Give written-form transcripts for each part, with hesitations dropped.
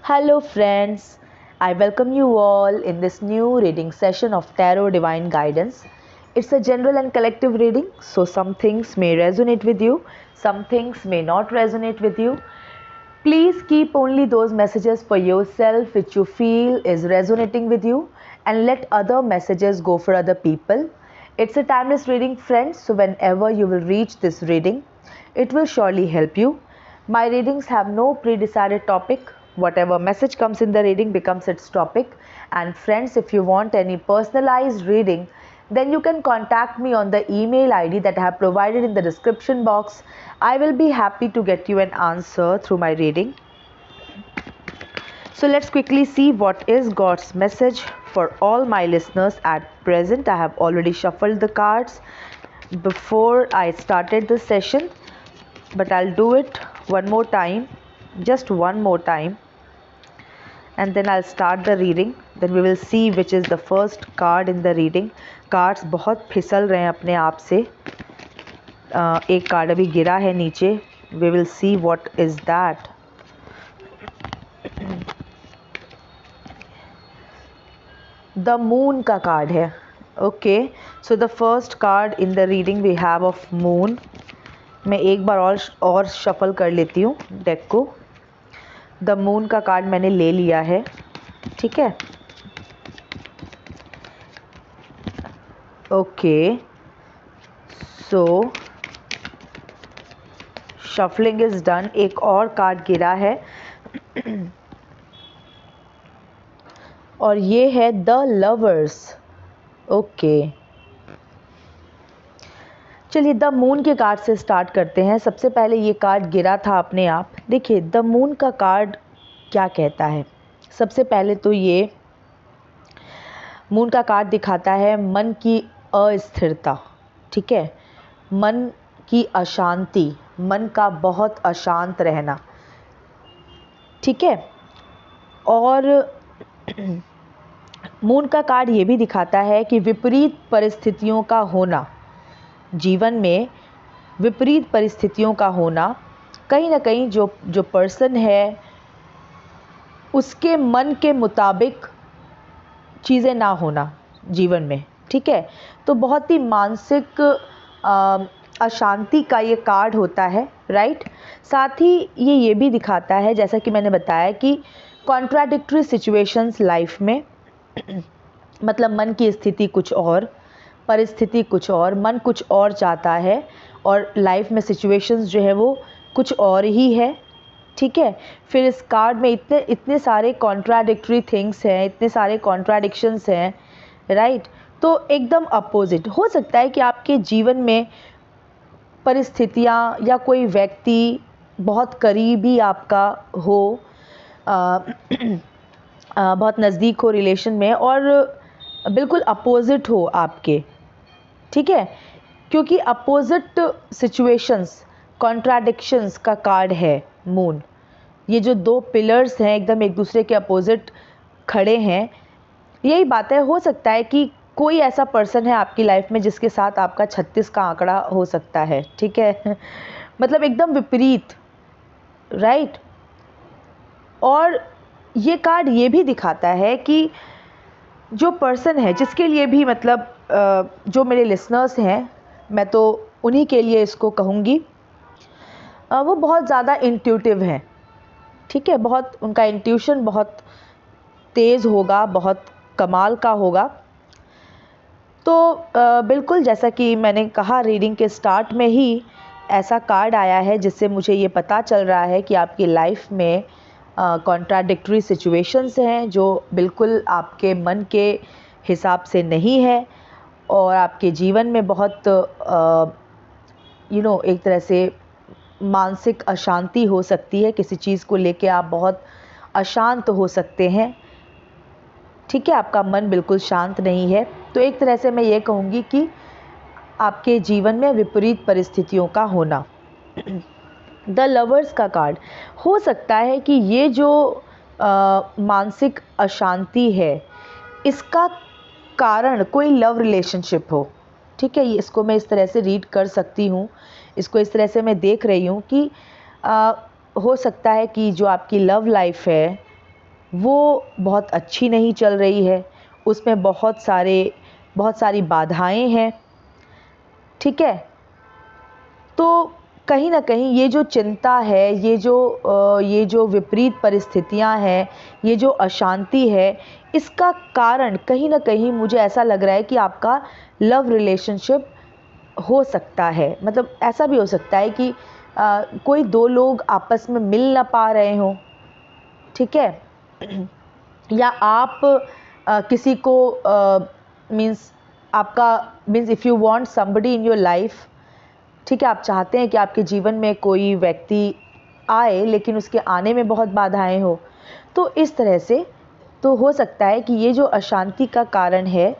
Hello, friends. I welcome you all in this new reading session of Tarot Divine Guidance. It's a general and collective reading, so some things may resonate with you, some things may not resonate with you. Please keep only those messages for yourself which you feel is resonating with you and let other messages go for other people. It's a timeless reading, friends, so whenever you will reach this reading, it will surely help you. My readings have no pre-decided topic. Whatever message comes in the reading becomes its topic. And friends, if you want any personalized reading, then you can contact me on the email ID that I have provided in the description box. I will be happy to get you an answer through my reading. So let's quickly see what is God's message for all my listeners at present. I have already shuffled the cards before I started the session, but I'll do it one more time, just one more time, and then I'll start the reading. Then we will see which is the first card in the reading. Cards बहुत फिसल रहे हैं अपने आप से. एक card अभी गिरा है नीचे. We will see what is that. The moon का कार्ड है. Okay, so the first card in the reading we have of moon. मैं एक बार और शफल कर लेती हूँ डेक को. द मून का कार्ड मैंने ले लिया है. ठीक है. Okay, so shuffling is done. एक और कार्ड गिरा है और ये है द लवर्स. ओके, चलिए द मून के कार्ड से स्टार्ट करते हैं. सबसे पहले ये कार्ड गिरा था अपने आप. देखिए द मून का कार्ड क्या कहता है. सबसे पहले तो ये मून का कार्ड दिखाता है मन की अस्थिरता. ठीक है, मन की अशांति, मन का बहुत अशांत रहना. ठीक है. और मून का कार्ड ये भी दिखाता है कि विपरीत परिस्थितियों का होना, जीवन में विपरीत परिस्थितियों का होना, कहीं ना कहीं जो पर्सन है उसके मन के मुताबिक चीज़ें ना होना जीवन में. ठीक है, तो बहुत ही मानसिक अशांति का ये कार्ड होता है. राइट. साथ ही ये भी दिखाता है, जैसा कि मैंने बताया, कि कॉन्ट्राडिक्टरी सिचुएशंस लाइफ में मतलब मन की स्थिति कुछ और, परिस्थिति कुछ और, मन कुछ और चाहता है और लाइफ में सिचुएशंस जो है वो कुछ और ही है. ठीक है. फिर इस कार्ड में इतने सारे कॉन्ट्राडिक्टरी थिंग्स हैं, इतने सारे कॉन्ट्राडिक्शंस हैं. राइट. तो एकदम अपोजिट हो सकता है कि आपके जीवन में परिस्थितियाँ या कोई व्यक्ति बहुत करीबी आपका हो, बहुत नज़दीक हो रिलेशन में, और बिल्कुल अपोजिट हो आपके. ठीक है, क्योंकि अपोजिट सिचुएशंस, कॉन्ट्राडिक्शंस का कार्ड है मून. ये जो दो पिलर्स हैं एकदम एक दूसरे के अपोजिट खड़े हैं. यही बात है. हो सकता है कि कोई ऐसा पर्सन है आपकी लाइफ में जिसके साथ आपका 36 का आंकड़ा हो सकता है. ठीक है, मतलब एकदम विपरीत. राइट. और ये कार्ड ये भी दिखाता है कि जो पर्सन है जिसके लिए भी, मतलब जो मेरे लिसनर्स हैं, मैं तो उन्हीं के लिए इसको कहूँगी, वो बहुत ज़्यादा इंट्यूटिव हैं. ठीक है, बहुत उनका इंट्यूशन बहुत तेज़ होगा, बहुत कमाल का होगा. तो बिल्कुल जैसा कि मैंने कहा रीडिंग के स्टार्ट में ही ऐसा कार्ड आया है जिससे मुझे ये पता चल रहा है कि आपकी लाइफ में कॉन्ट्राडिक्टरी सिचुएशंस हैं जो बिल्कुल आपके मन के हिसाब से नहीं है, और आपके जीवन में बहुत एक तरह से मानसिक अशांति हो सकती है. किसी चीज़ को लेके आप बहुत अशांत हो सकते हैं. ठीक है, आपका मन बिल्कुल शांत नहीं है. तो एक तरह से मैं ये कहूँगी कि आपके जीवन में विपरीत परिस्थितियों का होना. द लवर्स का कार्ड हो सकता है कि ये जो मानसिक अशांति है इसका कारण कोई लव रिलेशनशिप हो. ठीक है, इसको मैं इस तरह से रीड कर सकती हूँ, इसको इस तरह से मैं देख रही हूँ कि हो सकता है कि जो आपकी लव लाइफ है वो बहुत अच्छी नहीं चल रही है, उसमें बहुत सारी बाधाएं हैं, ठीक है। तो कहीं ना कहीं ये जो चिंता है, ये जो विपरीत परिस्थितियां हैं, ये जो अशांति है, इसका कारण कहीं ना कहीं मुझे ऐसा लग रहा है कि आपका लव रिलेशनशिप हो सकता है। मतलब ऐसा भी हो सकता है कि कोई दो लोग आपस में मिल ना पा रहे हों, ठीक है, या आप किसी को means if you want somebody in your life, ठीक है, आप चाहते हैं कि आपके जीवन में कोई व्यक्ति आए लेकिन उसके आने में बहुत बाधाएं हो, तो इस तरह से तो हो सकता है कि ये जो अशांति का कारण है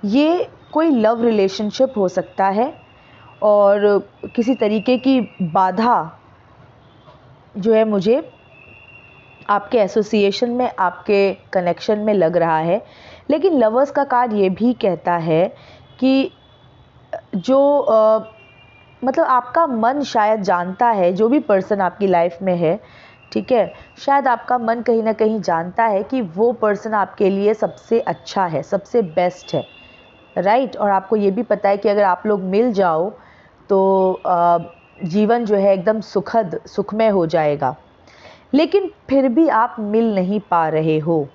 ये कोई लव रिलेशनशिप हो सकता है, और किसी तरीके की बाधा जो है मुझे आपके एसोसिएशन में, आपके कनेक्शन में लग रहा है। लेकिन लवर्स का कार्ड ये भी कहता है कि जो मतलब आपका मन शायद जानता है, जो भी पर्सन आपकी लाइफ में है, ठीक है, शायद आपका मन कहीं ना कहीं जानता है कि वो पर्सन आपके लिए सबसे अच्छा है, सबसे बेस्ट है, राइट। और आपको ये भी पता है कि अगर आप लोग मिल जाओ तो जीवन जो है एकदम सुखमय हो जाएगा। लेकिन फिर भी आप मिल नहीं पा रहे हो,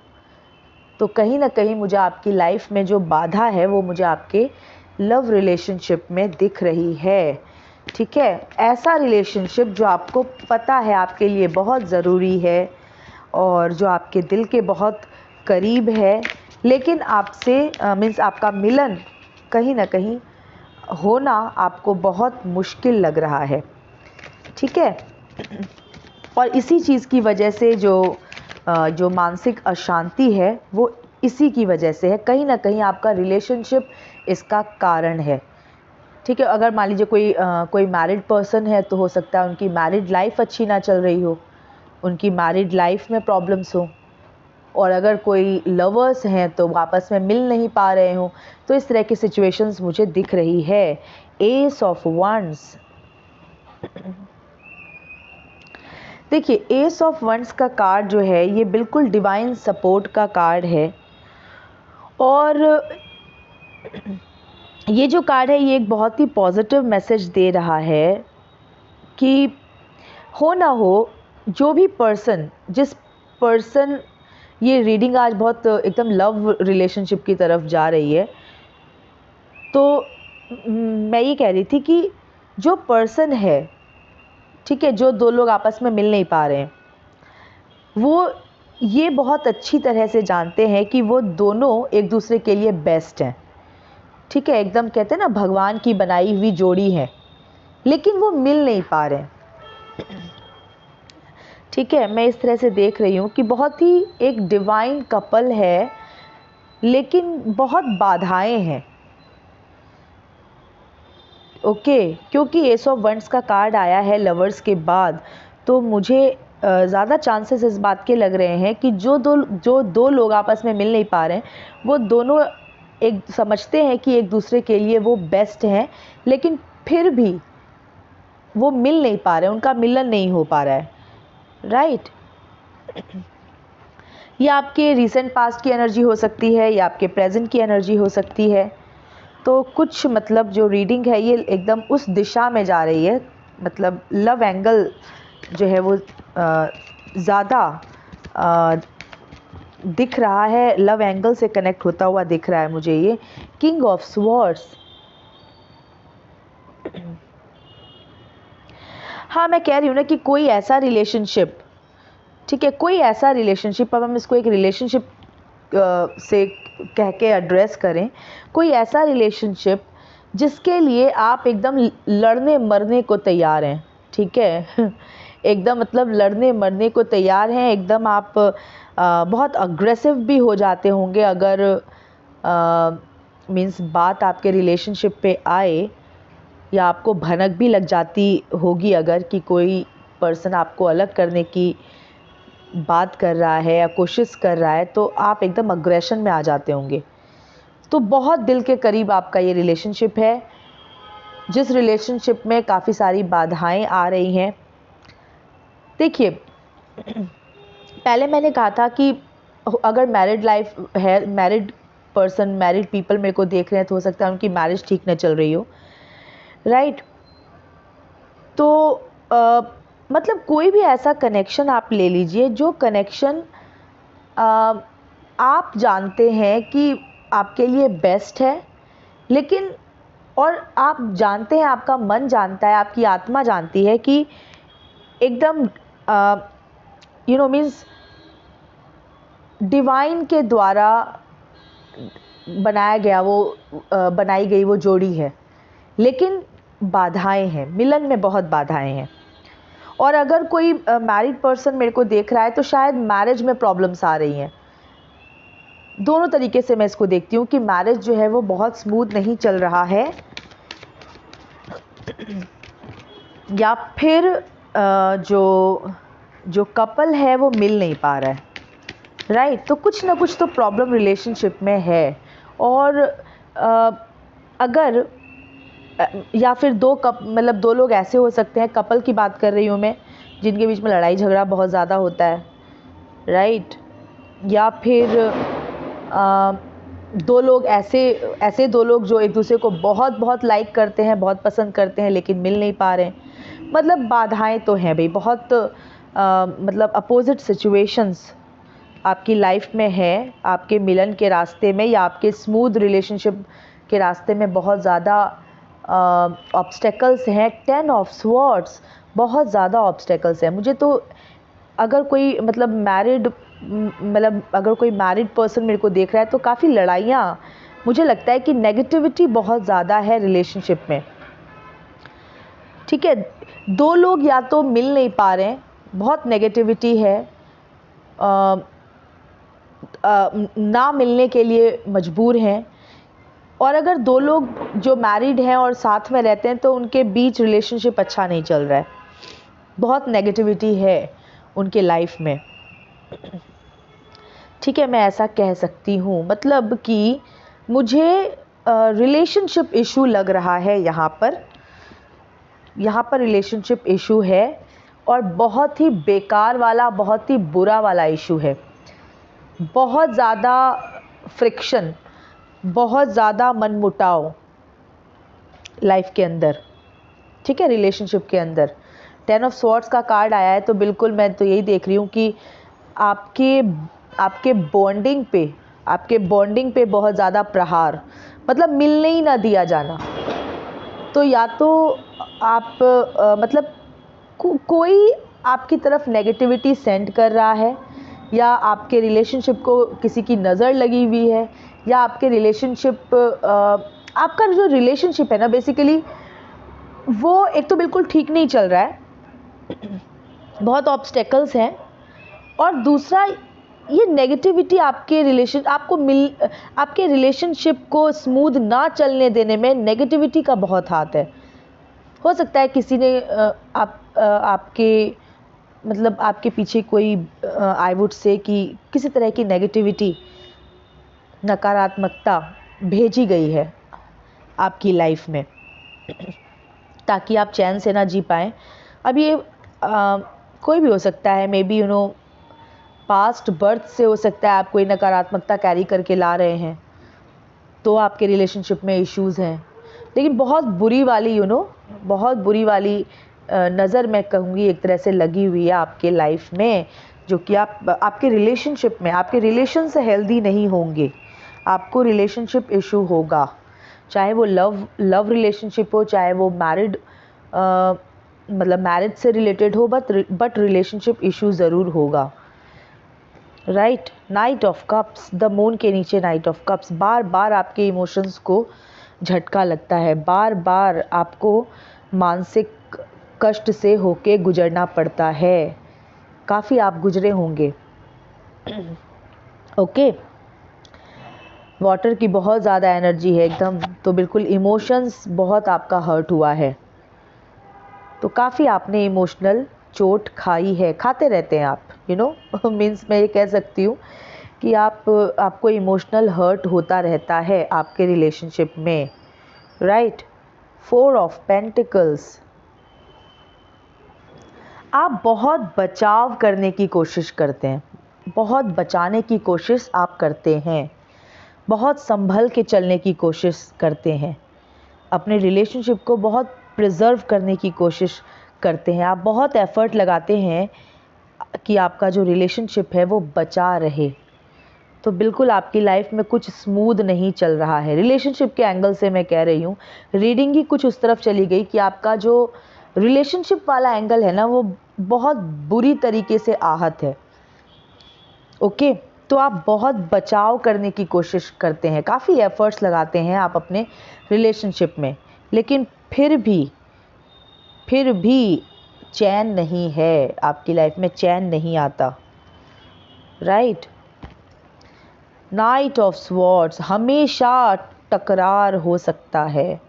तो कहीं ना कहीं मुझे आपकी लाइफ में जो बाधा है वो मुझे आपके लव रिलेशनशिप में दिख रही है, ठीक है। ऐसा रिलेशनशिप जो आपको पता है आपके लिए बहुत ज़रूरी है और जो आपके दिल के बहुत करीब है, लेकिन आपसे मीन्स आपका मिलन कहीं ना कहीं होना आपको बहुत मुश्किल लग रहा है, ठीक है। और इसी चीज़ की वजह से जो मानसिक अशांति है वो इसी की वजह से है, कहीं ना कहीं आपका रिलेशनशिप इसका कारण है, ठीक है। अगर मान लीजिए कोई मैरिड पर्सन है तो हो सकता है उनकी मैरिड लाइफ अच्छी ना चल रही हो, उनकी मैरिड लाइफ में प्रॉब्लम्स हो, और अगर कोई लवर्स हैं तो वो आपस में मिल नहीं पा रहे हो, तो इस तरह की सिचुएशंस मुझे दिख रही है। एस ऑफ वंस, देखिए एस ऑफ वंस का कार्ड जो है ये बिल्कुल डिवाइन सपोर्ट का कार्ड है, और ये जो कार्ड है ये एक बहुत ही पॉजिटिव मैसेज दे रहा है कि हो ना हो जो भी पर्सन, जिस पर्सन, ये रीडिंग आज बहुत एकदम लव रिलेशनशिप की तरफ जा रही है, तो मैं ये कह रही थी कि जो पर्सन है, ठीक है, जो दो लोग आपस में मिल नहीं पा रहे हैं, वो ये बहुत अच्छी तरह से जानते हैं कि वो दोनों एक दूसरे के लिए बेस्ट हैं, ठीक है, एकदम कहते हैं ना भगवान की बनाई हुई जोड़ी है, लेकिन वो मिल नहीं पा रहे हैं, ठीक है। मैं इस तरह से देख रही हूँ कि बहुत ही एक डिवाइन कपल है, लेकिन बहुत बाधाएं हैं, ओके। क्योंकि एस ऑफ वंड्स का कार्ड आया है लवर्स के बाद, तो मुझे ज़्यादा चांसेस इस बात के लग रहे हैं कि जो दो लोग आपस में मिल नहीं पा रहे हैं, वो दोनों एक समझते हैं कि एक दूसरे के लिए वो बेस्ट हैं, लेकिन फिर भी वो मिल नहीं पा रहे हैं, उनका मिलन नहीं हो पा रहा है, राइट। ये आपके रीसेंट पास्ट की एनर्जी हो सकती है या आपके प्रेजेंट की एनर्जी हो सकती है। तो कुछ मतलब जो रीडिंग है ये एकदम उस दिशा में जा रही है, मतलब लव एंगल जो है वो ज़्यादा दिख रहा है, लव एंगल से कनेक्ट होता हुआ दिख रहा है मुझे ये किंग ऑफ स्वॉर्ड्स। हाँ, मैं कह रही हूँ ना कि कोई ऐसा रिलेशनशिप, ठीक है, कोई ऐसा रिलेशनशिप, अब हम इसको एक रिलेशनशिप से कह के एड्रेस करें, कोई ऐसा रिलेशनशिप जिसके लिए आप एकदम लड़ने मरने को तैयार हैं, ठीक है एकदम मतलब लड़ने मरने को तैयार हैं, एकदम आप बहुत अग्रेसिव भी हो जाते होंगे अगर मीन्स बात आपके रिलेशनशिप पे आए, या आपको भनक भी लग जाती होगी अगर कि कोई पर्सन आपको अलग करने की बात कर रहा है या कोशिश कर रहा है, तो आप एकदम अग्रेशन में आ जाते होंगे। तो बहुत दिल के करीब आपका ये रिलेशनशिप है, जिस रिलेशनशिप में काफ़ी सारी बाधाएं आ रही हैं। देखिए पहले मैंने कहा था कि अगर मैरिड लाइफ है, मैरिड पर्सन, मैरिड पीपल मेरे को देख रहे हैं तो हो सकता है उनकी मैरिज ठीक न चल रही हो, राइट। तो मतलब कोई भी ऐसा कनेक्शन आप ले लीजिए जो कनेक्शन आप जानते हैं कि आपके लिए बेस्ट है, लेकिन और आप जानते हैं, आपका मन जानता है, आपकी आत्मा जानती है कि एकदम मीन्स डिवाइन के द्वारा बनाई गई वो जोड़ी है, लेकिन बाधाएं हैं, मिलन में बहुत बाधाएं हैं। और अगर कोई मैरिड पर्सन मेरे को देख रहा है तो शायद मैरिज में प्रॉब्लम्स आ रही हैं। दोनों तरीके से मैं इसको देखती हूँ कि मैरिज जो है वो बहुत स्मूथ नहीं चल रहा है, या फिर जो कपल है वो मिल नहीं पा रहा है, राइट। तो कुछ ना कुछ तो प्रॉब्लम रिलेशनशिप में है। और अगर या फिर दो लोग ऐसे हो सकते हैं, कपल की बात कर रही हूँ मैं, जिनके बीच में लड़ाई झगड़ा बहुत ज़्यादा होता है, राइट। या फिर ऐसे दो लोग जो एक दूसरे को बहुत बहुत लाइक करते हैं, बहुत पसंद करते हैं, लेकिन मिल नहीं पा रहे हैं। मतलब बाधाएं तो हैं भाई, बहुत मतलब अपोजिट सिचुएशंस आपकी लाइफ में है, आपके मिलन के रास्ते में या आपके स्मूथ रिलेशनशिप के रास्ते में बहुत ज़्यादा ऑब्स्टेकल्स हैं। 10 ऑफ स्वॉर्ड्स, बहुत ज़्यादा ऑब्स्टेकल्स हैं। मुझे तो अगर कोई अगर कोई मैरिड पर्सन मेरे को देख रहा है तो काफ़ी लड़ाइयाँ, मुझे लगता है कि नेगेटिविटी बहुत ज़्यादा है रिलेशनशिप में, ठीक है। दो लोग या तो मिल नहीं पा रहे हैं, बहुत नेगेटिविटी है, ना मिलने के लिए मजबूर हैं। और अगर दो लोग जो मैरिड हैं और साथ में रहते हैं तो उनके बीच रिलेशनशिप अच्छा नहीं चल रहा है, बहुत नेगेटिविटी है उनके लाइफ में, ठीक है। मैं ऐसा कह सकती हूँ, मतलब कि मुझे रिलेशनशिप इशू लग रहा है यहाँ पर रिलेशनशिप इशू है, और बहुत ही बेकार वाला, बहुत ही बुरा वाला इशू है। बहुत ज़्यादा फ्रिक्शन, बहुत ज़्यादा मनमुटाव लाइफ के अंदर, ठीक है, रिलेशनशिप के अंदर। 10 ऑफ स्वॉर्ड्स का कार्ड आया है, तो बिल्कुल मैं तो यही देख रही हूँ कि आपके बॉन्डिंग पे बहुत ज़्यादा प्रहार, मतलब मिलने ही ना दिया जाना। तो या तो आप मतलब कोई आपकी तरफ नेगेटिविटी सेंड कर रहा है, या आपके रिलेशनशिप को किसी की नज़र लगी हुई है, या आपके रिलेशनशिप आपका जो रिलेशनशिप है ना, बेसिकली वो एक तो बिल्कुल ठीक नहीं चल रहा है, बहुत ऑब्स्टेकल्स हैं। और दूसरा, ये नेगेटिविटी आपके रिलेशनशिप को स्मूथ ना चलने देने में नेगेटिविटी का बहुत हाथ है। हो सकता है किसी ने आपके पीछे कोई आई वुड से कि किसी तरह की नेगेटिविटी, नकारात्मकता भेजी गई है आपकी लाइफ में, ताकि आप चैन से ना जी पाएँ। अब ये कोई भी हो सकता है, मे बी पास्ट बर्थ से हो सकता है आप कोई नकारात्मकता कैरी करके ला रहे हैं, तो आपके रिलेशनशिप में इश्यूज़ हैं। लेकिन बहुत बुरी वाली बहुत बुरी वाली नज़र मैं कहूँगी एक तरह से लगी हुई है आपके लाइफ में, जो कि आपके रिलेशनशिप में, आपके रिलेशन से हेल्दी नहीं होंगे, आपको रिलेशनशिप इशू होगा। चाहे वो लव रिलेशनशिप हो, चाहे वो मैरिज से रिलेटेड हो, बट रिलेशनशिप इशू ज़रूर होगा, right. Night of cups, the moon के नीचे नाइट ऑफ कप्स, बार बार आपके इमोशंस को झटका लगता है, बार बार आपको मानसिक कष्ट से होके गुजरना पड़ता है, काफ़ी आप गुजरे होंगे, ओके। वाटर की बहुत ज़्यादा एनर्जी है एकदम, तो बिल्कुल इमोशंस बहुत आपका हर्ट हुआ है, तो काफ़ी आपने इमोशनल चोट खाई है, खाते रहते हैं आप, मीन्स मैं ये कह सकती हूँ कि आपको इमोशनल हर्ट होता रहता है आपके रिलेशनशिप में, राइट। 4 ऑफ पेंटिकल्स, आप बहुत बचाव करने की कोशिश करते हैं, बहुत बचाने की कोशिश आप करते हैं, बहुत संभल के चलने की कोशिश करते हैं, अपने रिलेशनशिप को बहुत प्रिजर्व करने की कोशिश करते हैं, आप बहुत एफ़र्ट लगाते हैं कि आपका जो रिलेशनशिप है वो बचा रहे। तो बिल्कुल आपकी लाइफ में कुछ स्मूथ नहीं चल रहा है, रिलेशनशिप के एंगल से मैं कह रही हूँ। रीडिंग ही कुछ उस तरफ चली गई कि आपका जो रिलेशनशिप वाला एंगल है ना, वो बहुत बुरी तरीके से आहत है। ओके, तो आप बहुत बचाव करने की कोशिश करते हैं, काफ़ी एफ़र्ट्स लगाते हैं आप अपने रिलेशनशिप में, लेकिन फिर भी चैन नहीं है, आपकी लाइफ में चैन नहीं आता। राइट, नाइट ऑफ स्वॉर्ड्स, हमेशा टकरार हो सकता है।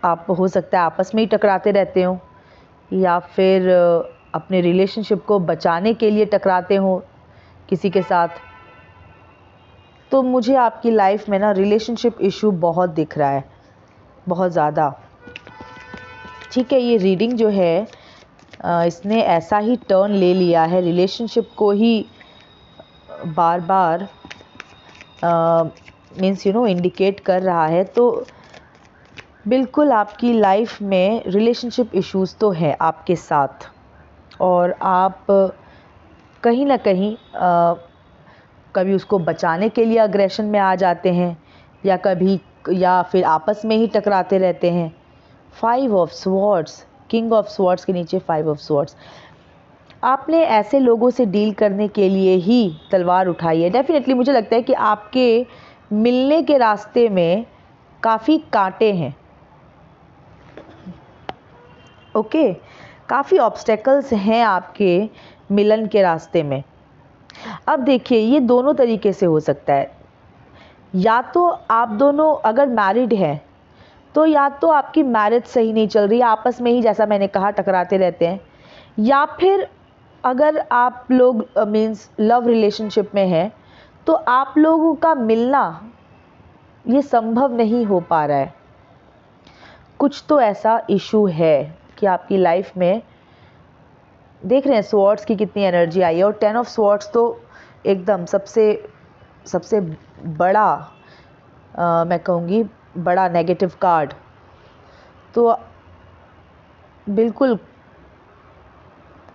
आप हो सकता है आपस में ही टकराते रहते हो, या फिर अपने रिलेशनशिप को बचाने के लिए टकराते हो किसी के साथ। तो मुझे आपकी लाइफ में ना रिलेशनशिप इशू बहुत दिख रहा है, बहुत ज़्यादा। ठीक है, ये रीडिंग जो है इसने ऐसा ही टर्न ले लिया है, रिलेशनशिप को ही बार बार मीन्स इंडिकेट कर रहा है। तो बिल्कुल आपकी लाइफ में रिलेशनशिप इश्यूज़ तो है आपके साथ, और आप कहीं ना कहीं कभी उसको बचाने के लिए अग्रेशन में आ जाते हैं, या फिर आपस में ही टकराते रहते हैं। 5 of swords, king of swords के नीचे 5 ऑफ स्वॉर्ड्स। आपने ऐसे लोगों से डील करने के लिए ही तलवार उठाई है। डेफिनेटली मुझे लगता है कि आपके मिलने के रास्ते में काफ़ी कांटे हैं। ओके, काफ़ी ऑब्स्टेकल्स हैं आपके मिलन के रास्ते में। अब देखिए, ये दोनों तरीके से हो सकता है। या तो आप दोनों अगर मैरिड हैं तो या तो आपकी मैरिज सही नहीं चल रही है, आपस में ही जैसा मैंने कहा टकराते रहते हैं, या फिर अगर आप लोग मीन्स लव रिलेशनशिप में हैं तो आप लोगों का मिलना ये संभव नहीं हो पा रहा है। कुछ तो ऐसा इशू है कि आपकी लाइफ में, देख रहे हैं स्वॉर्ड्स की कितनी एनर्जी आई है, और 10 ऑफ स्वॉर्ड्स तो एकदम सबसे बड़ा मैं कहूँगी बड़ा नेगेटिव कार्ड। तो बिल्कुल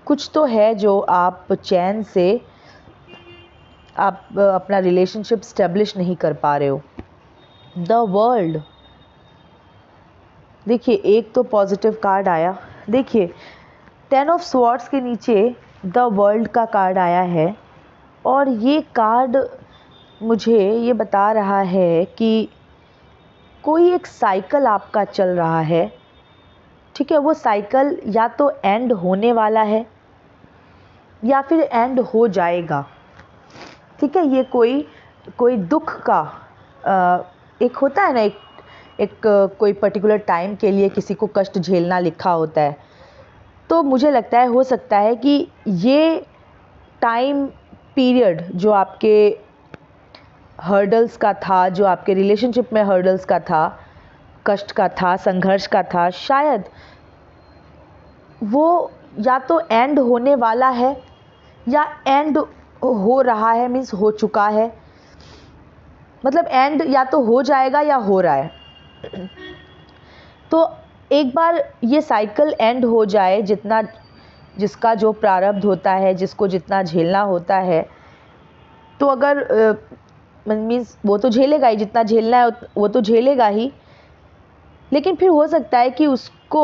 कुछ तो है जो आप चैन से आप अपना रिलेशनशिप स्टेब्लिश नहीं कर पा रहे हो। द वर्ल्ड, देखिए एक तो पॉजिटिव कार्ड आया। देखिए 10 ऑफ स्वॉर्ड्स के नीचे द वर्ल्ड का कार्ड आया है, और ये कार्ड मुझे ये बता रहा है कि कोई एक साइकिल आपका चल रहा है। ठीक है, वो साइकिल या तो एंड होने वाला है या फिर एंड हो जाएगा। ठीक है, ये कोई दुख का एक होता है ना, एक कोई पर्टिकुलर टाइम के लिए किसी को कष्ट झेलना लिखा होता है। तो मुझे लगता है हो सकता है कि ये टाइम पीरियड जो आपके हर्डल्स का था, जो आपके रिलेशनशिप में हर्डल्स का था, कष्ट का था, संघर्ष का था, शायद वो या तो एंड होने वाला है या एंड हो रहा है, मीन्स हो चुका है। मतलब एंड या तो हो जाएगा या हो रहा है। तो एक बार ये साइकिल एंड हो जाए, जिसका जो प्रारब्ध होता है, जिसको जितना झेलना होता है, तो अगर मीन्स वो तो झेलेगा ही, जितना झेलना है वो तो झेलेगा ही। लेकिन फिर हो सकता है कि उसको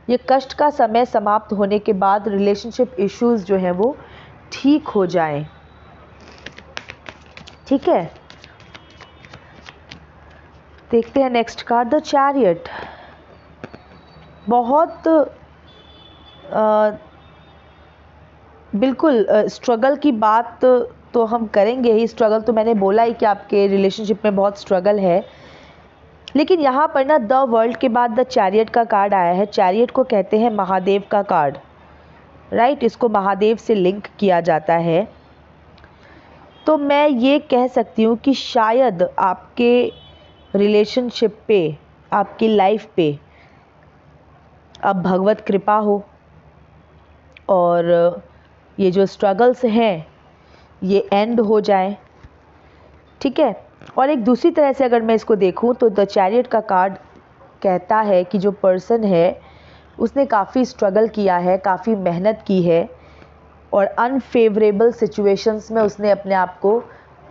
ये कष्ट का समय समाप्त होने के बाद रिलेशनशिप इश्यूज़ जो हैं वो ठीक हो जाएं। ठीक है, देखते हैं नेक्स्ट कार्ड, द चैरियट। बहुत बिल्कुल स्ट्रगल की बात तो हम करेंगे ही। स्ट्रगल तो मैंने बोला ही कि आपके रिलेशनशिप में बहुत स्ट्रगल है, लेकिन यहाँ पर ना द वर्ल्ड के बाद द चैरियट का कार्ड आया है। चैरियट को कहते हैं महादेव का कार्ड। राइट, इसको महादेव से लिंक किया जाता है। तो मैं ये कह सकती हूँ कि शायद आपके रिलेशनशिप पे, आपकी लाइफ पे अब भगवत कृपा हो, और ये जो स्ट्रगल्स हैं ये एंड हो जाए, ठीक है। और एक दूसरी तरह से अगर मैं इसको देखूं तो द चैरियट का कार्ड कहता है कि जो पर्सन है उसने काफ़ी स्ट्रगल किया है, काफ़ी मेहनत की है और अनफेवरेबल सिचुएशंस में उसने अपने आप को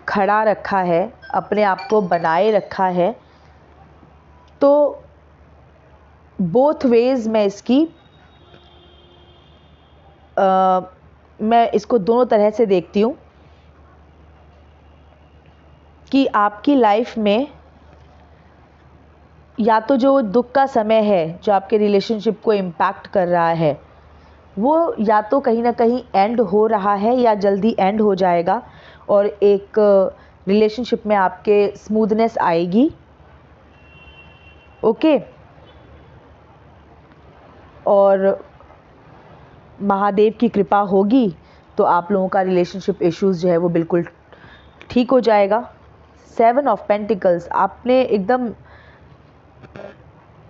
खड़ा रखा है, अपने आप को बनाए रखा है। तो बोथ वेज मैं इसको दोनों तरह से देखती हूँ कि आपकी लाइफ में या तो जो दुख का समय है जो आपके रिलेशनशिप को इम्पैक्ट कर रहा है वो या तो कहीं ना कहीं एंड हो रहा है या जल्दी एंड हो जाएगा और एक रिलेशनशिप में आपके स्मूथनेस आएगी, ओके। और महादेव की कृपा होगी तो आप लोगों का रिलेशनशिप इश्यूज़ जो है वो बिल्कुल ठीक हो जाएगा। 7 ऑफ पेंटिकल्स, आपने एकदम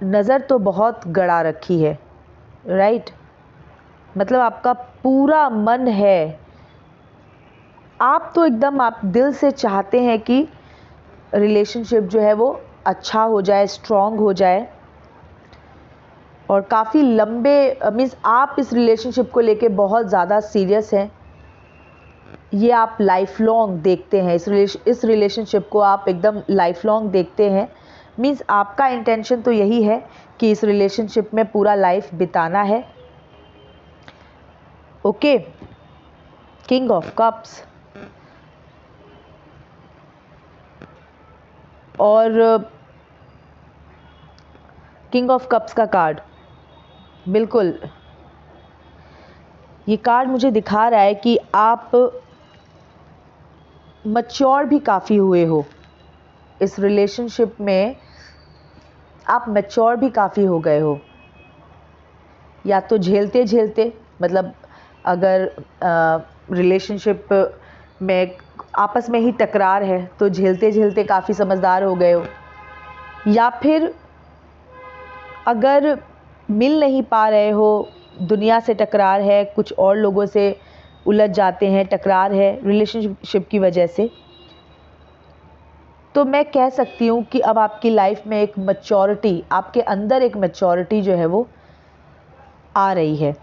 नज़र तो बहुत गड़ा रखी है, राइट। मतलब आपका पूरा मन है, आप तो एकदम आप दिल से चाहते हैं कि रिलेशनशिप जो है वो अच्छा हो जाए, स्ट्रॉन्ग हो जाए और काफ़ी लंबे मीन्स आप इस रिलेशनशिप को लेके बहुत ज़्यादा सीरियस हैं। ये आप लाइफ लॉन्ग देखते हैं, इस रिलेशनशिप को आप एकदम लाइफ लॉन्ग देखते हैं। मीन्स आपका इंटेंशन तो यही है कि इस रिलेशनशिप में पूरा लाइफ बिताना है, ओके। किंग ऑफ कप्स और किंग ऑफ कप्स का कार्ड, बिल्कुल ये कार्ड मुझे दिखा रहा है कि आप मैच्योर भी काफ़ी हुए हो इस रिलेशनशिप में, आप मैच्योर भी काफ़ी हो गए हो। या तो झेलते झेलते, मतलब अगर रिलेशनशिप में आपस में ही टकरार है तो झेलते झेलते काफ़ी समझदार हो गए हो, या फिर अगर मिल नहीं पा रहे हो, दुनिया से टकरार है, कुछ और लोगों से उलझ जाते हैं, टकरार है रिलेशनशिप की वजह से, तो मैं कह सकती हूँ कि अब आपकी लाइफ में एक मैच्योरिटी, आपके अंदर एक मैच्योरिटी जो है वो आ रही है,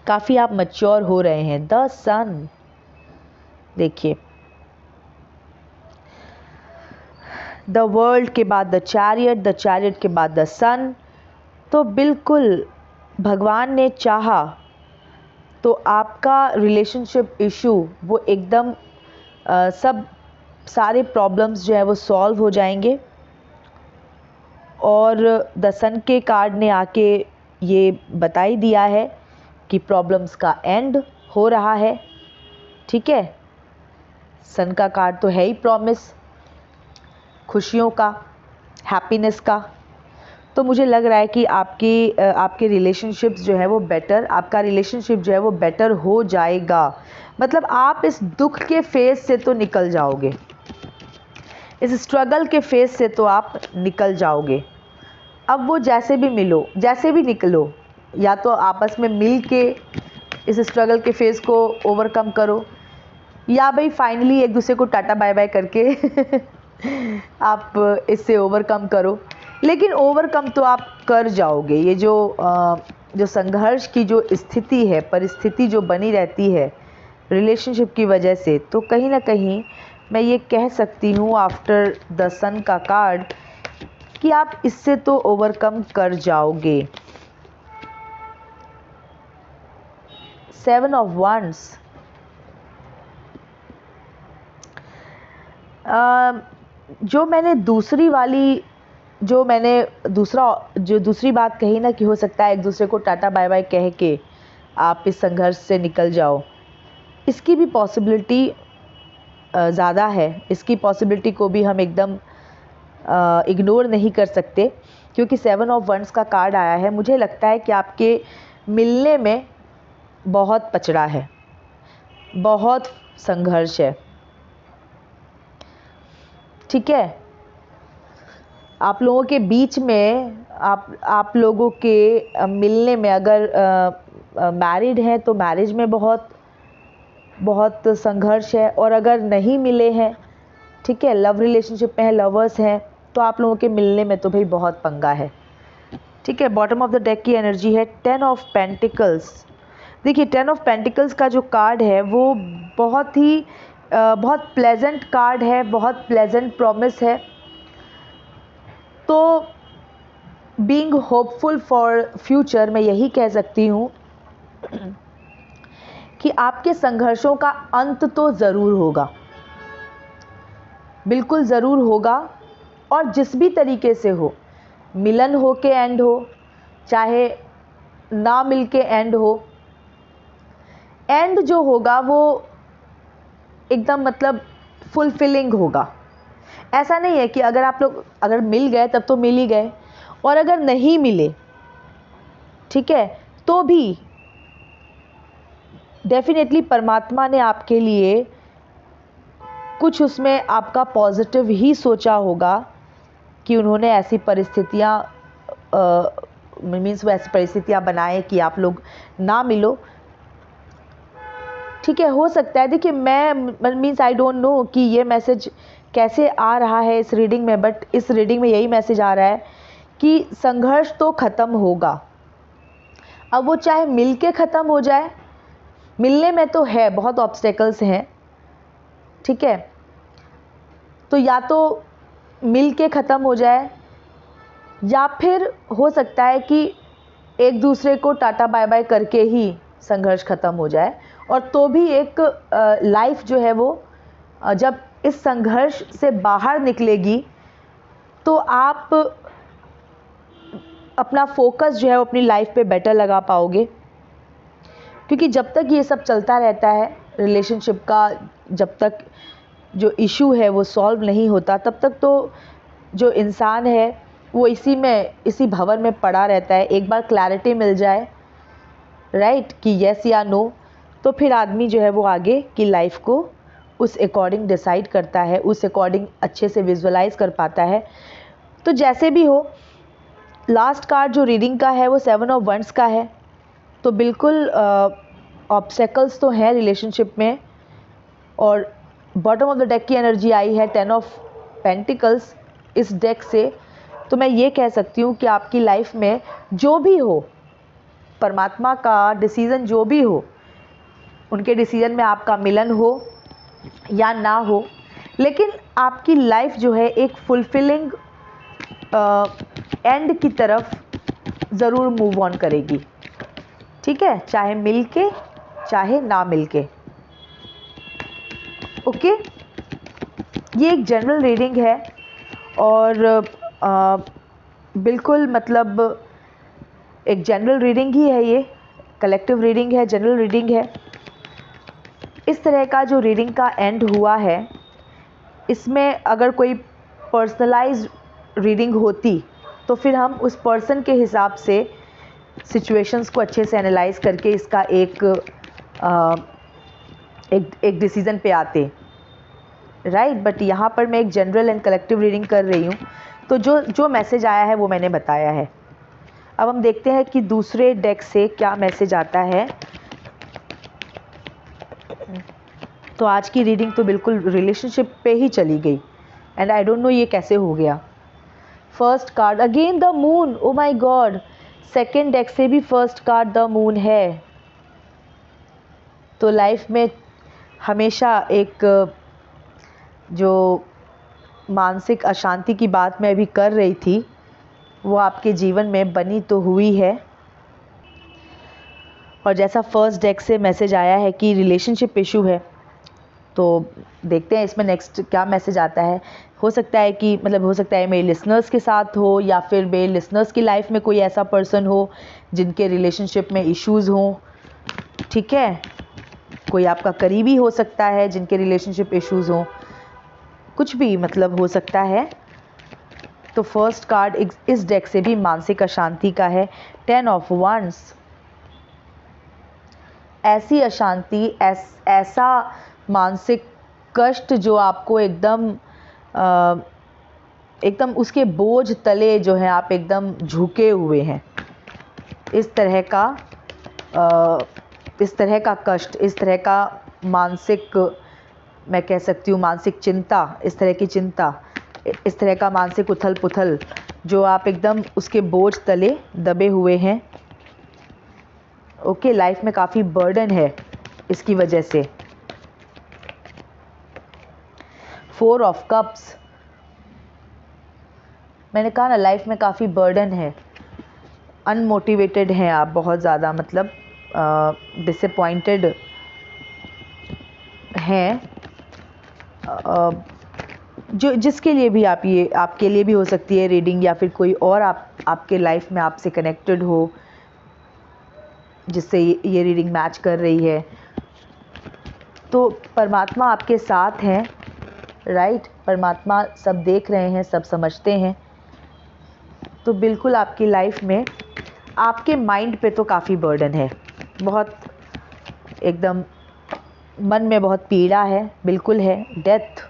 काफ़ी आप मैच्योर हो रहे हैं। द सन, देखिए द वर्ल्ड के बाद द चैरियट के बाद द सन, तो बिल्कुल भगवान ने चाहा तो आपका रिलेशनशिप इशू वो एकदम सब सारे प्रॉब्लम्स जो है वो सॉल्व हो जाएंगे। और द सन के कार्ड ने आके ये बता ही दिया है कि प्रॉब्लम्स का एंड हो रहा है, ठीक है। सन का कार्ड तो है ही प्रॉमिस, खुशियों का, हैप्पीनेस का। तो मुझे लग रहा है कि आपके रिलेशनशिप्स जो है वो बेटर, आपका रिलेशनशिप जो है वो बेटर हो जाएगा। मतलब आप इस दुख के फेज से तो निकल जाओगे, इस स्ट्रगल के फेज से तो आप निकल जाओगे। अब वो जैसे भी मिलो, जैसे भी निकलो, या तो आपस में मिल के इस स्ट्रगल के फेज़ को ओवरकम करो, या भाई फाइनली एक दूसरे को टाटा बाय बाय करके आप इससे ओवरकम करो। लेकिन ओवरकम तो आप कर जाओगे। ये जो संघर्ष की जो स्थिति है, परिस्थिति जो बनी रहती है रिलेशनशिप की वजह से, तो कहीं ना कहीं मैं ये कह सकती हूँ आफ्टर द सन का कार्ड कि आप इससे तो ओवरकम कर जाओगे। 7 ऑफ वंड्स, जो मैंने दूसरी बात कही ना कि हो सकता है एक दूसरे को टाटा बाय बाय कह के आप इस संघर्ष से निकल जाओ, इसकी भी पॉसिबिलिटी ज़्यादा है। इसकी पॉसिबिलिटी को भी हम एकदम इग्नोर नहीं कर सकते, क्योंकि 7 ऑफ वंड्स का कार्ड आया है। मुझे लगता है कि आपके मिलने में बहुत पचड़ा है, बहुत संघर्ष है, ठीक है। आप लोगों के बीच में आप लोगों के मिलने में, अगर मैरिड है तो मैरिज में बहुत बहुत संघर्ष है। और अगर नहीं मिले हैं, ठीक है, लव रिलेशनशिप में है, लवर्स हैं, तो आप लोगों के मिलने में तो भाई बहुत पंगा है, ठीक है। बॉटम ऑफ द डेक की एनर्जी है 10 ऑफ पेंटिकल्स। देखिए 10 ऑफ पेंटिकल्स का जो कार्ड है वो बहुत प्लेजेंट कार्ड है, बहुत प्लेजेंट प्रॉमिस है। तो बीइंग होपफुल फॉर फ्यूचर, मैं यही कह सकती हूँ कि आपके संघर्षों का अंत तो ज़रूर होगा, बिल्कुल ज़रूर होगा। और जिस भी तरीके से हो, मिलन हो के एंड हो, चाहे ना मिल के एंड हो, एंड जो होगा वो एकदम मतलब फुलफिलिंग होगा। ऐसा नहीं है कि अगर आप लोग अगर मिल गए तब तो मिल ही गए, और अगर नहीं मिले, ठीक है, तो भी डेफिनेटली परमात्मा ने आपके लिए कुछ उसमें आपका पॉजिटिव ही सोचा होगा कि उन्होंने ऐसी परिस्थितियाँ मीन्स वो ऐसी परिस्थितियाँ बनाए कि आप लोग ना मिलो, ठीक है। हो सकता है, देखिए मैं मीन्स आई डोंट नो कि ये मैसेज कैसे आ रहा है इस रीडिंग में, बट इस रीडिंग में यही मैसेज आ रहा है कि संघर्ष तो ख़त्म होगा। अब वो चाहे मिल के ख़त्म हो जाए, मिलने में तो है बहुत ऑब्स्टेकल्स हैं, ठीक है, तो या तो मिल के ख़त्म हो जाए, या फिर हो सकता है कि एक दूसरे को टाटा बाय बाय करके ही संघर्ष ख़त्म हो जाए। और तो भी एक लाइफ जो है वो जब इस संघर्ष से बाहर निकलेगी तो आप अपना फोकस जो है वो अपनी लाइफ पे बेटर लगा पाओगे। क्योंकि जब तक ये सब चलता रहता है रिलेशनशिप का, जब तक जो इशू है वो सॉल्व नहीं होता, तब तक तो जो इंसान है वो इसी भंवर में पड़ा रहता है। एक बार क्लैरिटी मिल जाए, राइट, कि यस या नो, तो फिर आदमी जो है वो आगे की लाइफ को उस अकॉर्डिंग डिसाइड करता है, उस अकॉर्डिंग अच्छे से विजुअलाइज कर पाता है। तो जैसे भी हो, लास्ट कार्ड जो रीडिंग का है वो 7 ऑफ वंड्स का है। तो बिल्कुल ऑब्स्टेकल्स तो हैं रिलेशनशिप में। और बॉटम ऑफ द डेक की एनर्जी आई है 10 ऑफ पेंटिकल्स इस डेक से। तो मैं ये कह सकती हूँ कि आपकी लाइफ में जो भी हो, परमात्मा का डिसीज़न जो भी हो, उनके डिसीज़न में आपका मिलन हो या ना हो, लेकिन आपकी लाइफ जो है एक फुलफिलिंग एंड की तरफ ज़रूर मूव ऑन करेगी, ठीक है, चाहे मिल के चाहे ना मिल के। ओके, ये एक जनरल रीडिंग है और बिल्कुल मतलब एक जनरल रीडिंग ही है, ये कलेक्टिव रीडिंग है, जनरल रीडिंग है। इस तरह का जो रीडिंग का एंड हुआ है, इसमें अगर कोई पर्सनलाइज्ड रीडिंग होती तो फिर हम उस पर्सन के हिसाब से सिचुएशंस को अच्छे से एनालाइज करके इसका एक डिसीज़न पे आते, राइट। बट यहाँ पर मैं एक जनरल एंड कलेक्टिव रीडिंग कर रही हूँ, तो जो मैसेज आया है वो मैंने बताया है। अब हम देखते हैं कि दूसरे डेक से क्या मैसेज आता है। तो आज की रीडिंग तो बिल्कुल रिलेशनशिप पे ही चली गई, एंड आई डोंट नो ये कैसे हो गया। First card again the moon, oh my God, second deck से भी फर्स्ट कार्ड द मून है। तो लाइफ में हमेशा एक जो मानसिक अशांति की बात मैं अभी कर रही थी वो आपके जीवन में बनी तो हुई है। और जैसा फर्स्ट डेक से मैसेज आया है कि रिलेशनशिप इशू है, तो देखते हैं इसमें नेक्स्ट क्या मैसेज आता है। हो सकता है कि हो सकता है मेरे लिसनर्स के साथ हो, या फिर मेरे लिसनर्स की लाइफ में कोई ऐसा पर्सन हो जिनके रिलेशनशिप में इश्यूज़ हों, ठीक है। कोई आपका करीबी हो सकता है जिनके रिलेशनशिप इश्यूज़ हों, कुछ भी हो सकता है। तो फर्स्ट कार्ड इस डेक से भी मानसिक अशांति का है, 10 ऑफ वंड्स। ऐसी अशांति, ऐसा मानसिक कष्ट जो आपको एकदम उसके बोझ तले जो है आप एकदम झुके हुए हैं। इस तरह का कष्ट, इस तरह का मानसिक, मैं कह सकती हूँ मानसिक चिंता, इस तरह की चिंता, इस तरह का मानसिक उथल पुथल जो आप एकदम उसके बोझ तले दबे हुए हैं। ओके, लाइफ में काफ़ी बर्डन है इसकी वजह से। 4 ऑफ कप्स, मैंने कहा ना लाइफ में काफ़ी बर्डन है, अनमोटिवेटेड हैं आप बहुत ज़्यादा, मतलब डिसअपॉइंटेड हैं। जो जिसके लिए भी आप, ये आपके लिए भी हो सकती है रीडिंग, या फिर कोई और आपके लाइफ में आपसे कनेक्टेड हो जिससे ये रीडिंग मैच कर रही है। तो परमात्मा आपके साथ हैं, राइट। परमात्मा सब देख रहे हैं, सब समझते हैं। तो बिल्कुल आपकी लाइफ में आपके माइंड पे तो काफ़ी बर्डन है, बहुत एकदम मन में बहुत पीड़ा है, बिल्कुल है। डेथ,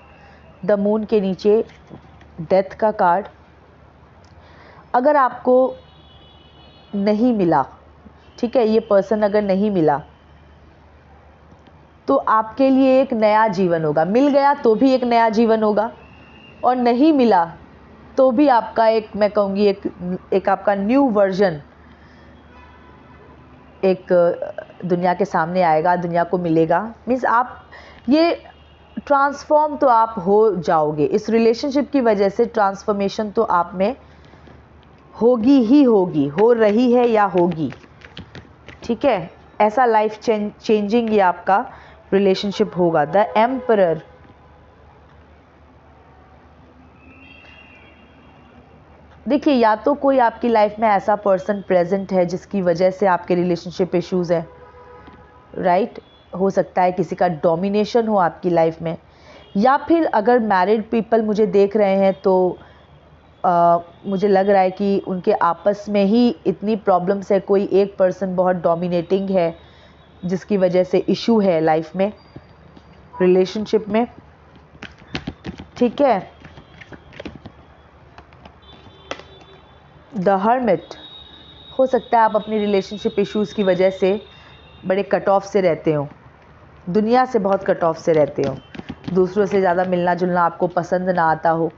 द मून के नीचे डेथ का कार्ड। अगर आपको नहीं मिला, ठीक है, ये पर्सन अगर नहीं मिला तो आपके लिए एक नया जीवन होगा। मिल गया तो भी एक नया जीवन होगा, और नहीं मिला तो भी आपका एक, मैं कहूँगी एक आपका न्यू वर्जन एक दुनिया के सामने आएगा, दुनिया को मिलेगा। मीन्स आप ये ट्रांसफॉर्म तो आप हो जाओगे, इस रिलेशनशिप की वजह से ट्रांसफॉर्मेशन तो आप में होगी ही होगी, हो रही है या होगी, ठीक है। ऐसा लाइफ चेंजिंग ये आपका रिलेशनशिप होगा। द एम्परर, देखिए या तो कोई आपकी लाइफ में ऐसा पर्सन प्रेजेंट है जिसकी वजह से आपके रिलेशनशिप इश्यूज हैं, राइट। हो सकता है किसी का डोमिनेशन हो आपकी लाइफ में, या फिर अगर मैरिड पीपल मुझे देख रहे हैं तो मुझे लग रहा है कि उनके आपस में ही इतनी प्रॉब्लम्स है, कोई एक पर्सन बहुत डोमिनेटिंग है जिसकी वजह से इशू है लाइफ में, रिलेशनशिप में, ठीक है। द हर्मिट, हो सकता है आप अपनी रिलेशनशिप इश्यूज़ की वजह से बड़े कट ऑफ से रहते हो, दुनिया से बहुत कट ऑफ से रहते हो, दूसरों से ज़्यादा मिलना जुलना आपको पसंद ना आता हो,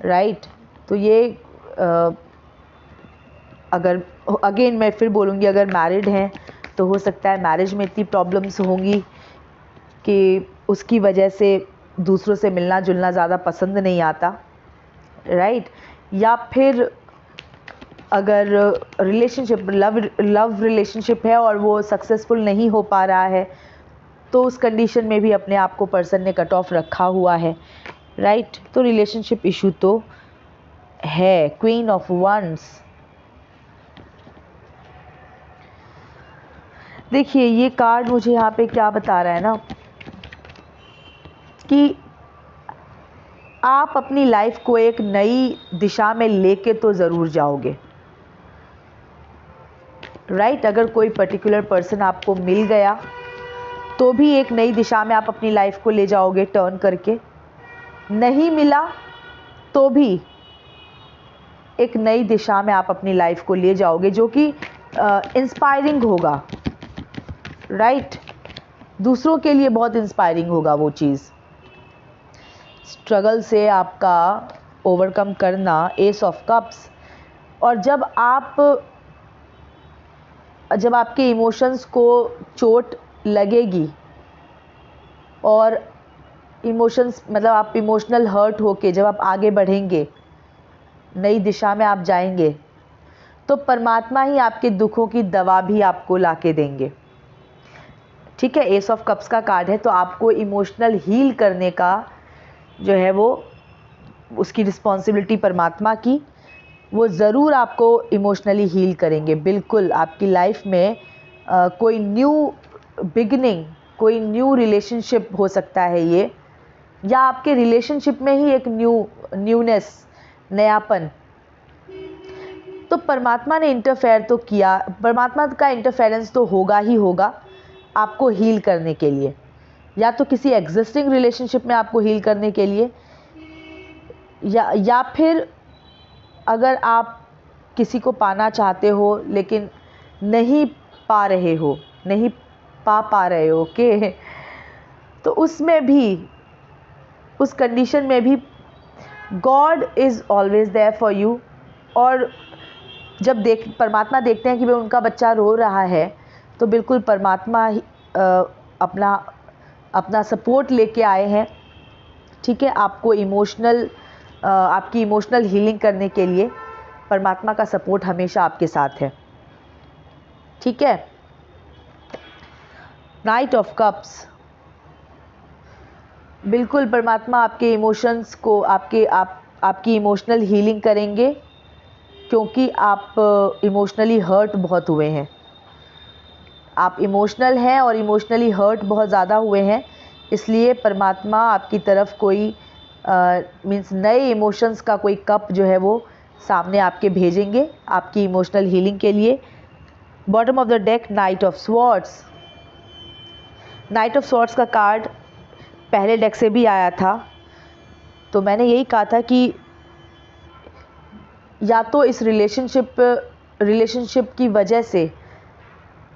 राइट। तो ये अगर अगेन मैं फिर बोलूँगी, अगर मैरिड हैं तो हो सकता है मैरिज में इतनी प्रॉब्लम्स होंगी कि उसकी वजह से दूसरों से मिलना जुलना ज़्यादा पसंद नहीं आता, राइट। या फिर अगर रिलेशनशिप लव रिलेशनशिप है और वो सक्सेसफुल नहीं हो पा रहा है तो उस कंडीशन में भी अपने आप को पर्सन ने कट ऑफ रखा हुआ है, राइट। तो रिलेशनशिप इशू तो है। क्वीन ऑफ वंस, देखिए ये कार्ड मुझे यहाँ पे क्या बता रहा है ना कि आप अपनी लाइफ को एक नई दिशा में लेके तो ज़रूर जाओगे, राइट। अगर कोई पर्टिकुलर पर्सन आपको मिल गया तो भी एक नई दिशा में आप अपनी लाइफ को ले जाओगे टर्न करके, नहीं मिला तो भी एक नई दिशा में आप अपनी लाइफ को ले जाओगे जो कि इंस्पायरिंग होगा, राइट। दूसरों के लिए बहुत इंस्पायरिंग होगा वो चीज़। स्ट्रगल से आपका ओवरकम करना, एस ऑफ कप्स। और जब आपके इमोशंस को चोट लगेगी और इमोशंस, मतलब आप इमोशनल हर्ट होके जब आप आगे बढ़ेंगे, नई दिशा में आप जाएंगे, तो परमात्मा ही आपके दुखों की दवा भी आपको लाके देंगे, ठीक है। एस ऑफ कप्स का कार्ड है, तो आपको इमोशनल हील करने का जो है वो उसकी रिस्पॉन्सिबिलिटी परमात्मा की, वो ज़रूर आपको इमोशनली हील करेंगे। बिल्कुल आपकी लाइफ में कोई न्यू बिगनिंग, कोई न्यू रिलेशनशिप हो सकता है ये, या आपके रिलेशनशिप में ही एक न्यूनेस, नयापन। तो परमात्मा ने इंटरफेयर तो किया, परमात्मा का इंटरफेरेंस तो होगा ही होगा आपको हील करने के लिए, या तो किसी एग्जिस्टिंग रिलेशनशिप में आपको हील करने के लिए, या फिर अगर आप किसी को पाना चाहते हो लेकिन नहीं पा रहे हो, नहीं पा रहे हो, ओके, तो उसमें भी, उस कंडीशन में भी God is always there for you. और जब परमात्मा देखते हैं कि भाई उनका बच्चा रो रहा है, तो बिल्कुल परमात्मा ही अपना सपोर्ट लेके आए हैं, ठीक है, आपको आपकी इमोशनल हीलिंग करने के लिए परमात्मा का सपोर्ट हमेशा आपके साथ है, ठीक है। नाइट ऑफ कप्स, बिल्कुल परमात्मा आपके इमोशंस को आपकी इमोशनल हीलिंग करेंगे, क्योंकि आप इमोशनली हर्ट बहुत हुए हैं। आप इमोशनल हैं और इमोशनली हर्ट बहुत ज़्यादा हुए हैं, इसलिए परमात्मा आपकी तरफ कोई मीन्स नए इमोशंस का कोई कप जो है वो सामने आपके भेजेंगे आपकी इमोशनल हीलिंग के लिए। Bottom of the deck, night of swords. Night of swords का कार्ड पहले डेक से भी आया था, तो मैंने यही कहा था कि या तो इस रिलेशनशिप की वजह से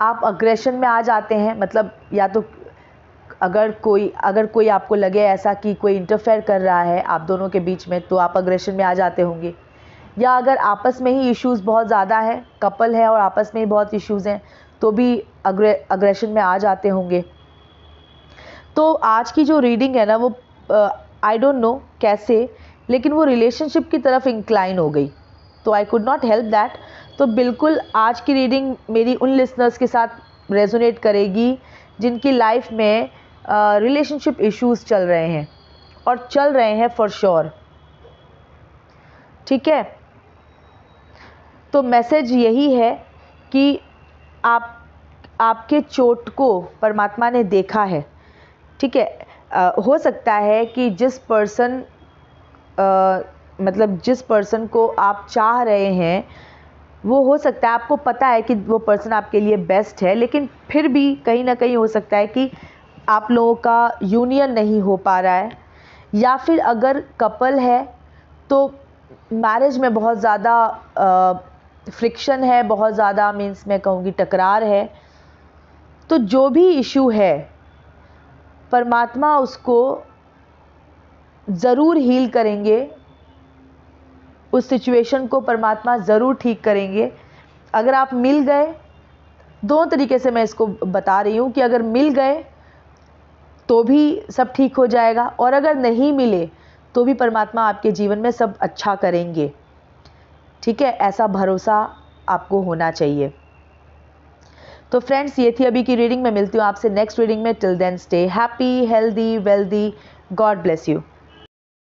आप अग्रेशन में आ जाते हैं, मतलब या तो अगर कोई आपको लगे ऐसा कि कोई इंटरफेयर कर रहा है आप दोनों के बीच में, तो आप अग्रेशन में आ जाते होंगे। या अगर आपस में ही इश्यूज़ बहुत ज़्यादा है, कपल है और आपस में ही बहुत इश्यूज़ हैं, तो भी अग्रेशन में आ जाते होंगे। तो आज की जो रीडिंग है ना, वो आई डोंट नो कैसे, लेकिन वो रिलेशनशिप की तरफ इंक्लाइन हो गई, तो I could not help that. तो बिल्कुल आज की रीडिंग मेरी उन लिसनर्स के साथ रेजोनेट करेगी जिनकी लाइफ में रिलेशनशिप इश्यूज़ चल रहे हैं, और चल रहे हैं फॉर श्योर, ठीक है। तो मैसेज यही है कि आपके चोट को परमात्मा ने देखा है, ठीक है। हो सकता है कि जिस पर्सन को आप चाह रहे हैं, वो हो सकता है आपको पता है कि वो पर्सन आपके लिए बेस्ट है, लेकिन फिर भी कहीं ना कहीं हो सकता है कि आप लोगों का यूनियन नहीं हो पा रहा है। या फिर अगर कपल है तो मैरिज में बहुत ज़्यादा फ्रिक्शन है, बहुत ज़्यादा मीन्स मैं कहूँगी टकरार है। तो जो भी इशू है परमात्मा उसको ज़रूर हील करेंगे, उस सिचुएशन को परमात्मा ज़रूर ठीक करेंगे। अगर आप मिल गए, दो तरीके से मैं इसको बता रही हूँ कि अगर मिल गए तो भी सब ठीक हो जाएगा, और अगर नहीं मिले तो भी परमात्मा आपके जीवन में सब अच्छा करेंगे, ठीक है। ऐसा भरोसा आपको होना चाहिए। तो फ्रेंड्स, ये थी अभी की रीडिंग। मैं मिलती हूँ आपसे नेक्स्ट रीडिंग में। Till then stay happy, healthy, wealthy. God bless you.